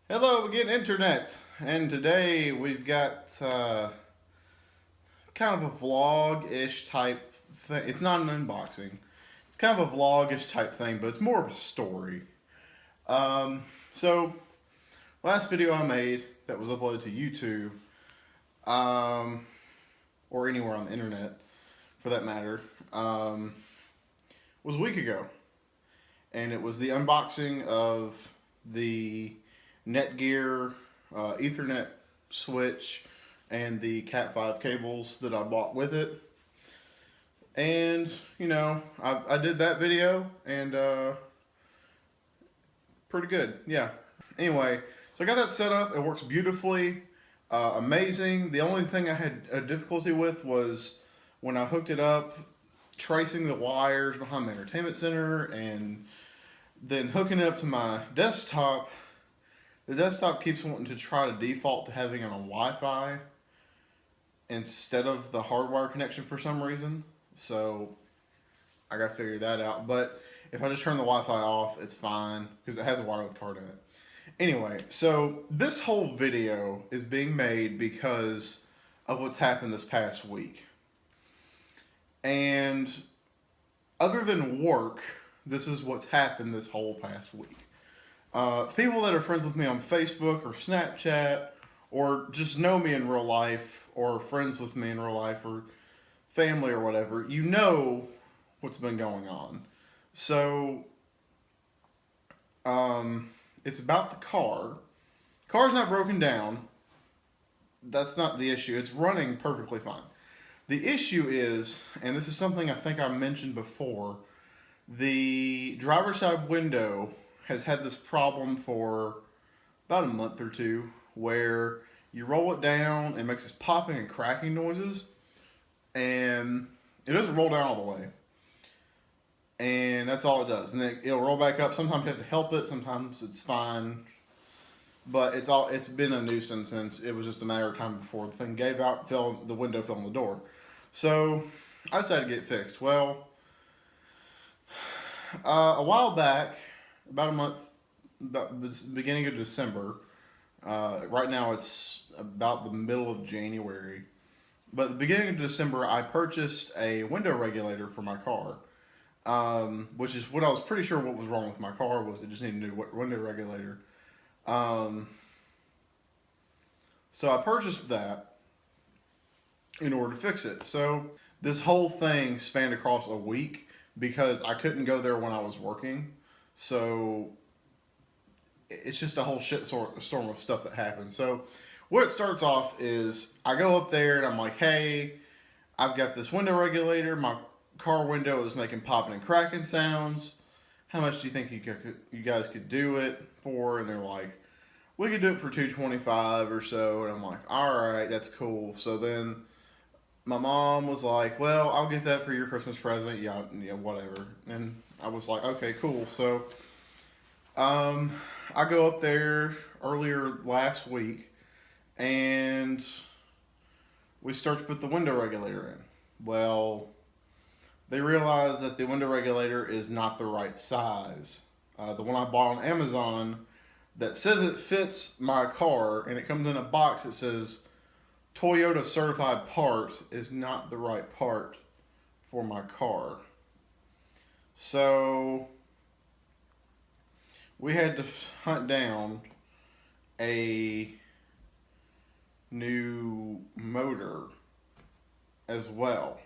Hello again, Internet. And today we've got kind of a vlog-ish type thing. It's not an unboxing. It's kind of a vlog-ish type thing, but it's more of a story. So last video I made that was uploaded to YouTube, or anywhere on the internet for that matter, was a week ago. And it was the unboxing of the Netgear Ethernet switch and the Cat 5 cables that I bought with it. And, I did that video and pretty good, yeah. Anyway, so I got that set up. It works beautifully, amazing. The only thing I had a difficulty with was when I hooked it up, tracing the wires behind the entertainment center and then hooking it up to my desktop. The desktop keeps wanting to try to default to having it on Wi-Fi instead of the hardwire connection for some reason. So I got to figure that out. But if I just turn the Wi-Fi off, it's fine because it has a wireless card in it. Anyway, so this whole video is being made because of what's happened this past week. And other than work, this is what's happened this whole past week. People that are friends with me on Facebook or Snapchat or just know me in real life or friends with me in real life or family or whatever, you know what's been going on. So, it's about the car. Car's not broken down. That's not the issue. It's running perfectly fine. The issue is, and this is something I think I mentioned before, the driver's side window has had this problem for about a month or two where you roll it down, it makes this popping and cracking noises, and it doesn't roll down all the way. And that's all it does. And then it'll roll back up. Sometimes you have to help it, sometimes it's fine. But it's been a nuisance since it was just a matter of time before the thing gave out, the window fell on the door. So I decided to get it fixed. Well, a while back, about a month, about the beginning of December. Right now it's about the middle of January. But at the beginning of December, I purchased a window regulator for my car, which is what I was pretty sure what was wrong with my car was it just needed a new window regulator. So I purchased that in order to fix it. So this whole thing spanned across a week because I couldn't go there when I was working. So it's just a whole storm of stuff that happens. So what it starts off is I go up there and I'm like, hey, I've got this window regulator. My car window is making popping and cracking sounds. How much do you think you guys could do it for? And they're like, we could do it for $225 or so. And I'm like, all right, that's cool. So then my mom was like, well, I'll get that for your Christmas present. Yeah, whatever. And I was like, okay, cool. So I go up there earlier last week and we start to put the window regulator in. Well, they realize that the window regulator is not the right size. The one I bought on Amazon that says it fits my car and it comes in a box that says Toyota certified part is not the right part for my car. So we had to hunt down a new motor as well.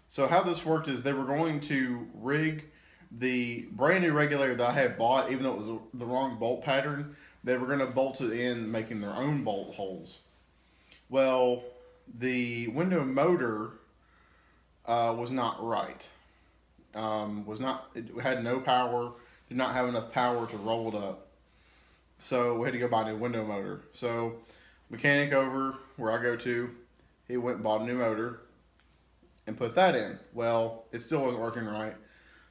So how this worked is they were going to rig the brand new regulator that I had bought, even though it was the wrong bolt pattern. They were going to bolt it in, making their own bolt holes. Well, the window motor was not right. It had no power. Did not have enough power to roll it up. So we had to go buy a new window motor. So mechanic over where I go to, he went and bought a new motor and put that in. Well, it still wasn't working right.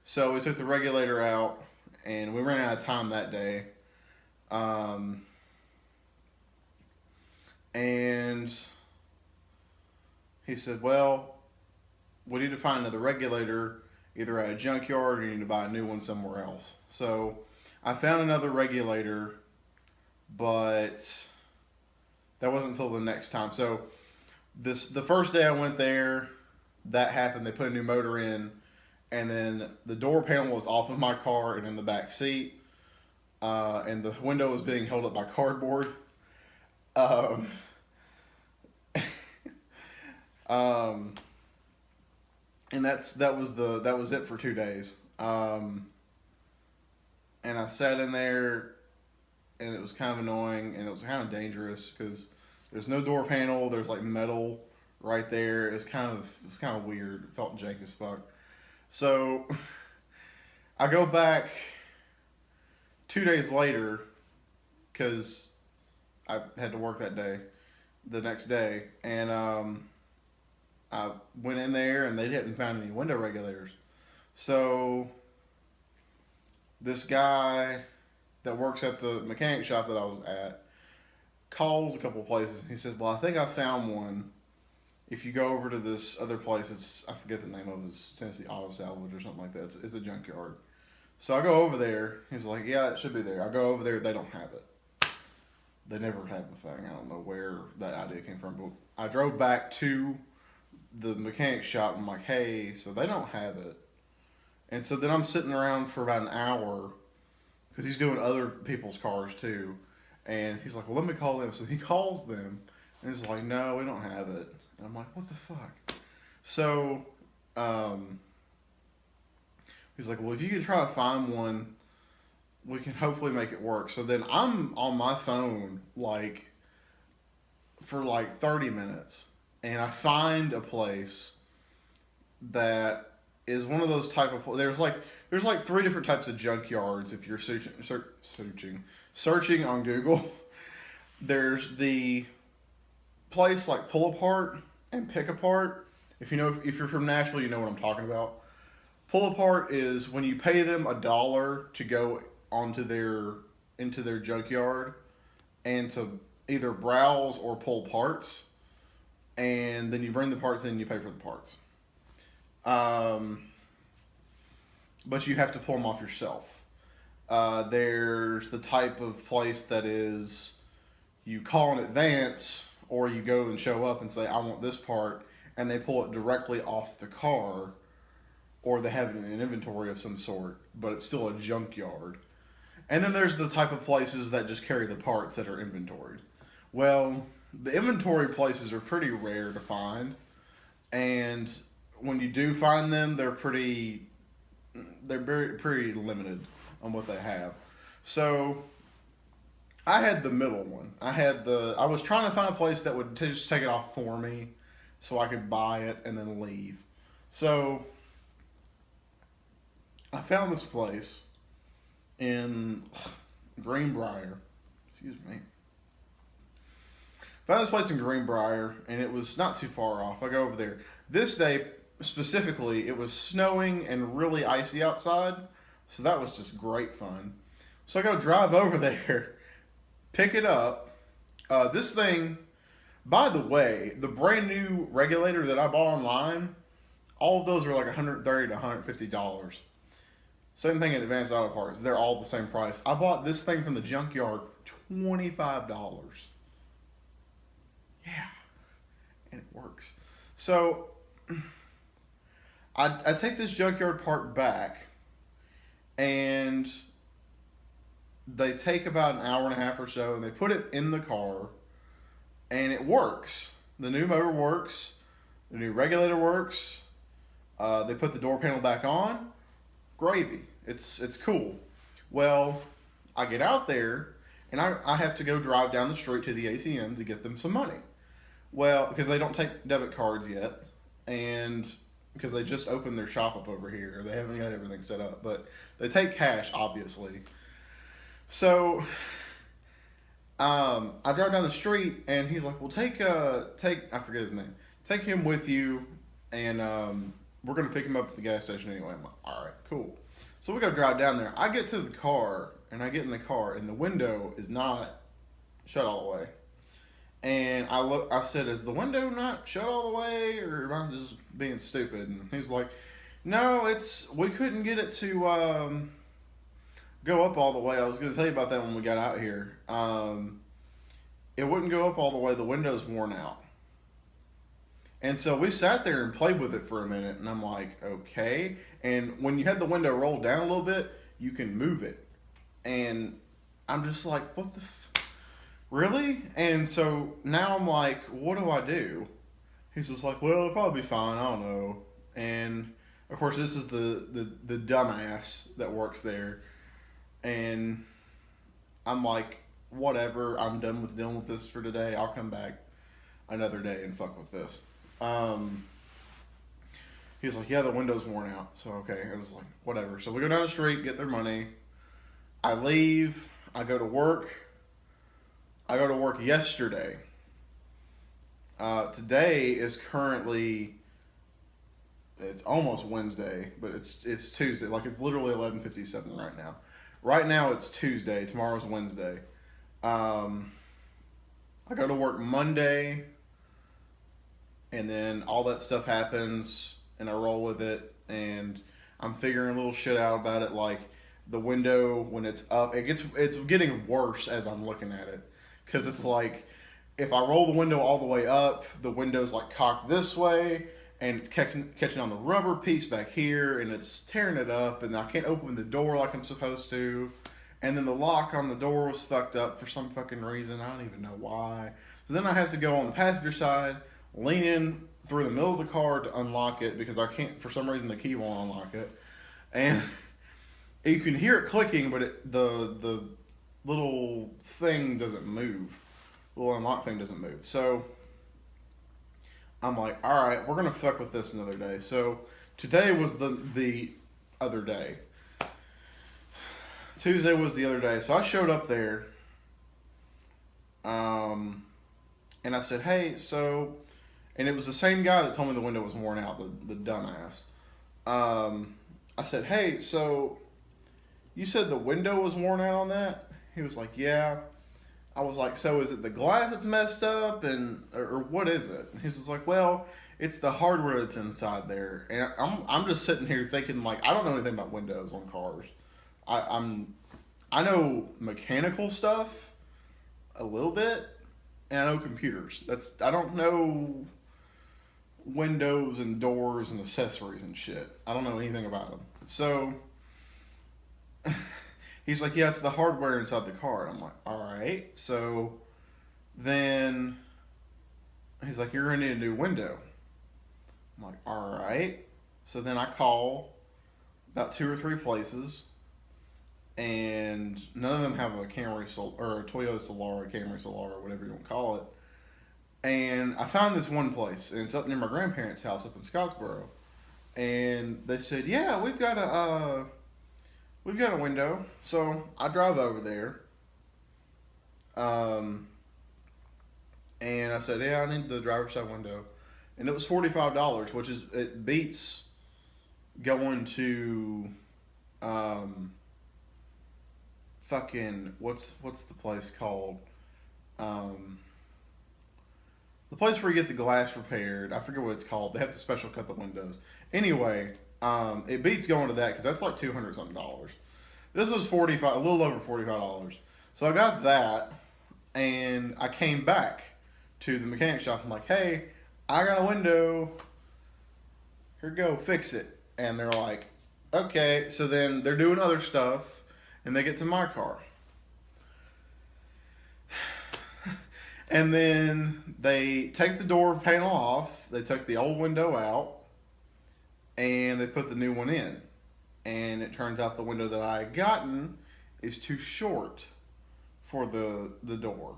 So we took the regulator out and we ran out of time that day. And he said, well, we need to find another regulator either at a junkyard or you need to buy a new one somewhere else. So I found another regulator but that wasn't until the next time. So the first day I went there, that happened. They put a new motor in, and then the door panel was off of my car and in the back seat, and the window was being held up by cardboard. Um, um, and that was it for 2 days. And I sat in there, and it was kind of annoying, and it was kind of dangerous because there's no door panel. There's like metal right there. It's kind of weird. It felt jank as fuck. So I go back 2 days later because I had to work that day, the next day, and I went in there and they hadn't found any window regulators. So this guy that works at the mechanic shop that I was at calls a couple of places. He said, "Well, I think I found one. If you go over to this other place, I forget the name of it, it's Tennessee Auto Salvage or something like that. It's a junkyard." So I go over there. He's like, "Yeah, it should be there." I go over there. They don't have it. They never had the thing. I don't know where that idea came from. But I drove back to the mechanic shop. I'm like, "Hey, so they don't have it." And so then I'm sitting around for about an hour because he's doing other people's cars too. And he's like, "Well, let me call them." So he calls them and he's like, "No, we don't have it." And I'm like, "What the fuck?" So he's like, "Well, if you can try to find one, we can hopefully make it work." So then I'm on my phone like for like 30 minutes and I find a place that is one of those type of there's like three different types of junkyards if you're searching on Google. There's the place like Pull Apart and Pick Apart. If you're from Nashville, you know what I'm talking about. Pull Apart is when you pay them $1 to go into their junkyard and to either browse or pull parts, and then you bring the parts in and you pay for the parts. But you have to pull them off yourself. There's the type of place that is you call in advance or you go and show up and say, "I want this part," and they pull it directly off the car, or they have it in an inventory of some sort, but it's still a junkyard. And then there's the type of places that just carry the parts that are inventoried. Well, the inventory places are pretty rare to find, and when you do find them, they're pretty limited on what they have. So I had the middle one. I was trying to find a place that would just take it off for me so I could buy it and then leave. So I found this place in Greenbrier. Excuse me. Found this place in Greenbrier, and it was not too far off. I go over there. This day, specifically, it was snowing and really icy outside, so that was just great fun. So I go drive over there, pick it up. This thing, by the way, the brand new regulator that I bought online, all of those are like $130 to $150. Same thing at Advanced Auto Parts. They're all the same price. I bought this thing from the junkyard for $25. Yeah, and it works. So I take this junkyard part back, and they take about an hour and a half or so, and they put it in the car, and it works. The new motor works. The new regulator works. They put the door panel back on. Gravy. It's cool. Well, I get out there, and I have to go drive down the street to the ATM to get them some money. Well, because they don't take debit cards yet, and because they just opened their shop up over here. They haven't got everything set up, but they take cash, obviously. So I drive down the street, and he's like, "Well, take I forget his name. Take him with you, and we're gonna pick him up at the gas station anyway." I'm like, "All right, cool." So we go drive down there. I get to the car, and I get in the car, and the window is not shut all the way. And I said, "Is the window not shut all the way, or am I just being stupid?" And he's like, "No, we couldn't get it to go up all the way. I was going to tell you about that when we got out here. It wouldn't go up all the way. The window's worn out. And so we sat there and played with it for a minute, and I'm like, okay. And when you had the window rolled down a little bit, you can move it. And I'm just like, what the really? And so now I'm like, what do I do? He's just like, well, it'll probably be fine. I don't know. And of course, this is the dumbass that works there. And I'm like, whatever. I'm done with dealing with this for today. I'll come back another day and fuck with this. He's like, yeah, the window's worn out. So, okay. I was like, whatever. So we go down the street, get their money. I leave. I go to work. I go to work yesterday. Today is currently, it's almost Wednesday, but it's Tuesday. Like, it's literally 11:57 right now. Right now it's Tuesday. Tomorrow's Wednesday. I go to work Monday, and then all that stuff happens, and I roll with it, and I'm figuring a little shit out about it. Like, the window, when it's up, it's getting worse as I'm looking at it, because it's like, if I roll the window all the way up, the window's like cocked this way, and it's catching on the rubber piece back here, and it's tearing it up, and I can't open the door like I'm supposed to. And then the lock on the door was fucked up for some fucking reason. I don't even know why. So then I have to go on the passenger side, lean in through the middle of the car to unlock it, because I can't, for some reason the key won't unlock it. And you can hear it clicking, but the little thing doesn't move. The little unlock thing doesn't move. So I'm like, all right, we're gonna fuck with this another day. So today was the other day. Tuesday was the other day. So I showed up there, and I said, hey, so, and it was the same guy that told me the window was worn out, the dumbass. I said, hey, so you said the window was worn out on that? He was like, yeah. I was like, so is it the glass that's messed up, or what is it? And he's just like, well, it's the hardware that's inside there. And I'm just sitting here thinking, like, I don't know anything about windows on cars. I know mechanical stuff a little bit, and I know computers. I don't know windows and doors and accessories and shit. I don't know anything about them. So he's like, yeah, it's the hardware inside the car. And I'm like, all right. So then he's like, you're going to need a new window. I'm like, all right. So then I call about 2 or 3 places, and none of them have a Camry or a Toyota Solara, Camry Solara, whatever you want to call it. And I found this one place, and it's up near my grandparents' house up in Scottsboro. And they said, yeah, we've got a window. So I drive over there. And I said, yeah, I need the driver's side window. And it was $45, which it beats going to fucking what's the place called? The place where you get the glass repaired. I forget what it's called. They have to special cut the windows. Anyway, it beats going to that, because that's like $200 something. This was a little over $45. So I got that, and I came back to the mechanic shop. I'm like, hey, I got a window. Here you go, fix it. And they're like, okay. So then they're doing other stuff, and they get to my car. And then they take the door panel off. They took the old window out, and they put the new one in. And it turns out the window that I had gotten is too short for the door.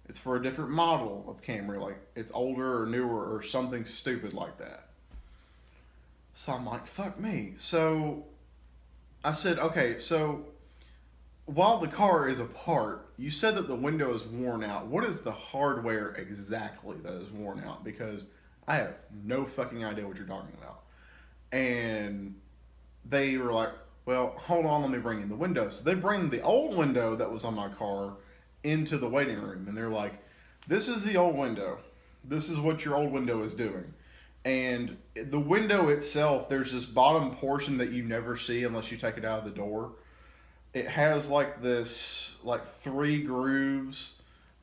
It's for a different model of Camry. Like, it's older or newer or something stupid like that. So I'm like, fuck me. So I said, okay, so while the car is apart, you said that the window is worn out. What is the hardware exactly that is worn out? Because I have no fucking idea what you're talking about. And they were like, well, hold on, let me bring in the window. So they bring the old window that was on my car into the waiting room. And they're like, this is the old window. This is what your old window is doing. And the window itself, there's this bottom portion that you never see unless you take it out of the door. it has like like three grooves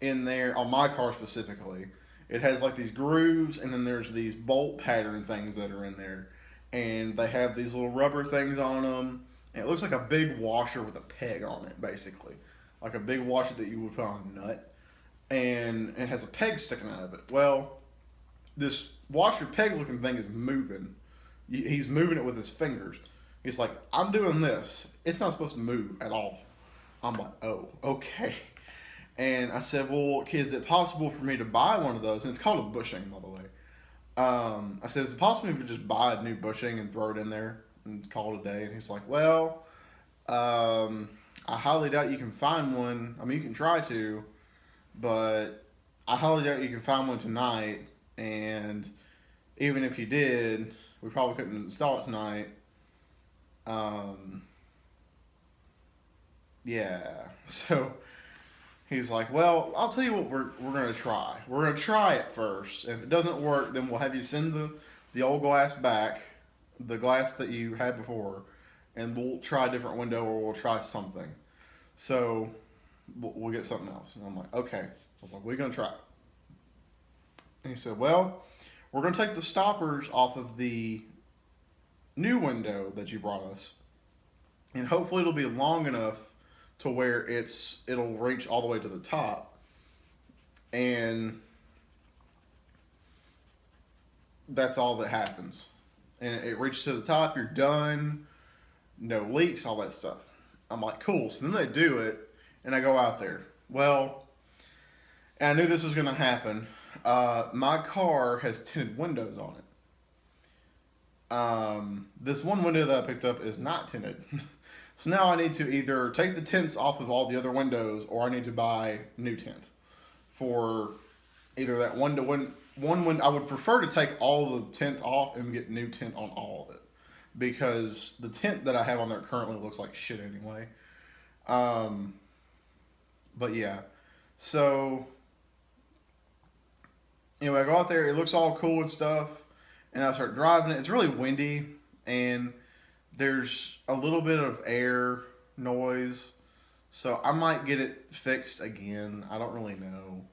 in there on my car specifically. It has like these grooves, and then there's these bolt pattern things that are in there, and they have these little rubber things on them. And it looks like a big washer with a peg on it, basically, like a big washer that you would put on a nut, and it has a peg sticking out of it. Well, this washer peg looking thing is moving. He's moving it with his fingers. He's like, I'm doing this. It's not supposed to move at all. I'm like, oh, okay. And I said, well, is it possible for me to buy one of those? And it's called a bushing, by the way. I said, is it possible if you just buy a new bushing and throw it in there and call it a day? And he's like, well, I highly doubt you can find one. I mean, you can try to, but I highly doubt you can find one tonight. And even if you did, we probably couldn't install it tonight. Um, yeah. So he's like, well, I'll tell you what we're gonna try. We're gonna try it first. If it doesn't work, then we'll have you send the old glass back, the glass that you had before, and we'll try a different window or we'll try something. So we'll get something else. And I'm like, okay. I was like, we're gonna try it. And he said, well, we're gonna take the stoppers off of the new window that you brought us, and hopefully it'll be long enough to where it'll reach all the way to the top, and that's all that happens. And it reaches to the top, you're done, no leaks, all that stuff. I'm like, cool. So then they do it, and I go out there. Well, and I knew this was going to happen. My car has tinted windows on it. This one window that I picked up is not tinted. So now I need to either take the tints off of all the other windows, or I need to buy new tint for either that one to one window. I would prefer to take all the tint off and get new tint on all of it, because the tint that I have on there currently looks like shit anyway. Um, but yeah, so anyway, I go out there. It looks all cool and stuff, and I start driving it. It's really windy, and there's a little bit of air noise, so I might get it fixed again. I don't really know.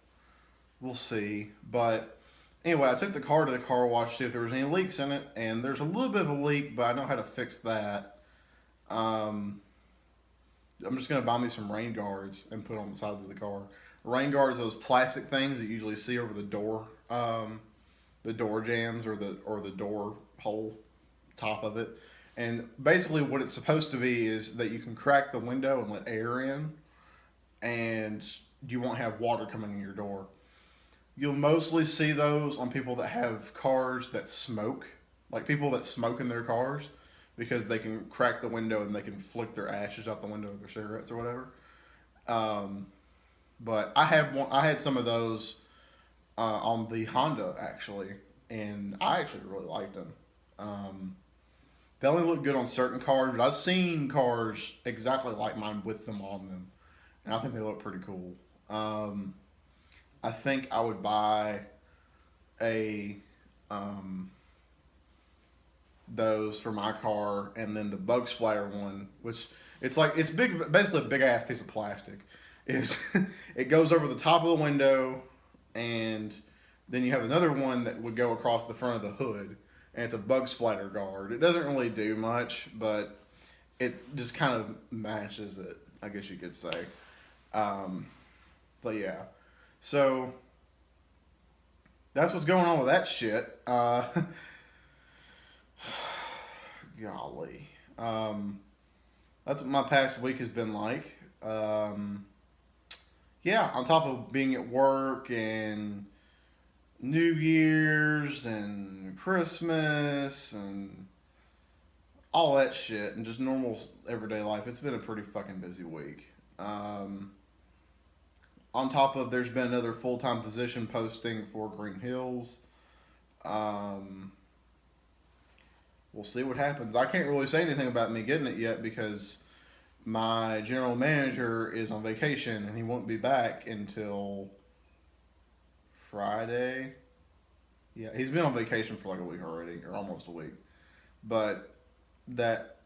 We'll see. But anyway, I took the car to the car wash to see if there was any leaks in it, and there's a little bit of a leak, but I know how to fix that. Um, I'm just gonna buy me some rain guards and put on the sides of the car. Rain guards, those plastic things that you usually see over the door jams or the door hole top of it. And basically, what it's supposed to be is that you can crack the window and let air in, and you won't have water coming in your door. You'll mostly see those on people that have cars that smoke, like people that smoke in their cars, because they can crack the window and they can flick their ashes out the window of their cigarettes or whatever. Um, but I had some of those on the Honda actually, and I actually really liked them. They only look good on certain cars, but I've seen cars exactly like mine with them on them, and I think they look pretty cool. I think I would buy a those for my car, and then the bug splatter one, which it's big, basically a big ass piece of plastic. Is it goes over the top of the window, and then you have another one that would go across the front of the hood, and it's a bug splatter guard. It doesn't really do much, but it just kind of matches it, I guess you could say. But yeah, so that's what's going on with that shit. Golly, that's what my past week has been like. Yeah, on top of being at work and New Year's and Christmas and all that shit and just normal everyday life, it's been a pretty fucking busy week. On top of, there's been another full-time position posting for Green Hills. We'll see what happens. I can't really say anything about me getting it yet because my general manager is on vacation and he won't be back until Friday. Yeah, he's been on vacation for like a week already, or almost a week. But that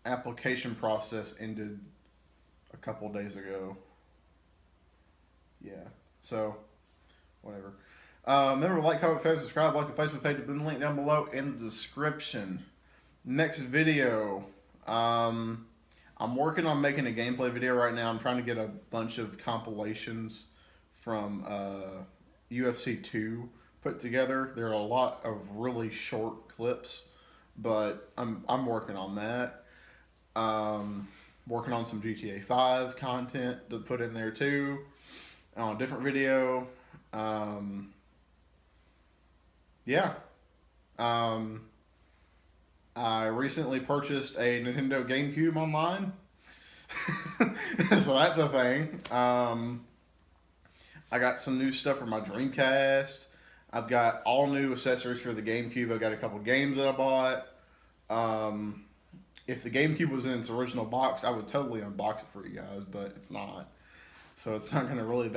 application process ended a couple days ago. Yeah. So, whatever. Remember, like, comment, favorite, subscribe, like the Facebook page, the link down below in the description. Next video. I'm working on making a gameplay video right now. I'm trying to get a bunch of compilations from UFC 2 put together. There are a lot of really short clips, but I'm working on that. Working on some GTA 5 content to put in there too on a different video. Yeah. I recently purchased a Nintendo GameCube online. So that's a thing. I got some new stuff for my Dreamcast. I've got all new accessories for the GameCube. I've got a couple games that I bought. If the GameCube was in its original box, I would totally unbox it for you guys, but it's not. So it's not going to really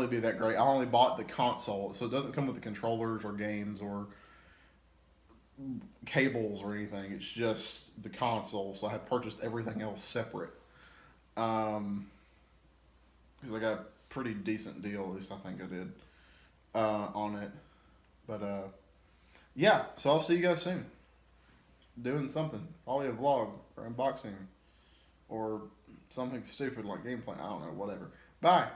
be that great. I only bought the console, so it doesn't come with the controllers or games or cables or anything. It's just the console. So I had purchased everything else separate. Because I got a pretty decent deal, at least I think I did, on it. But yeah, so I'll see you guys soon. Doing something, probably a vlog or unboxing or something stupid like gameplay. I don't know, whatever. Bye.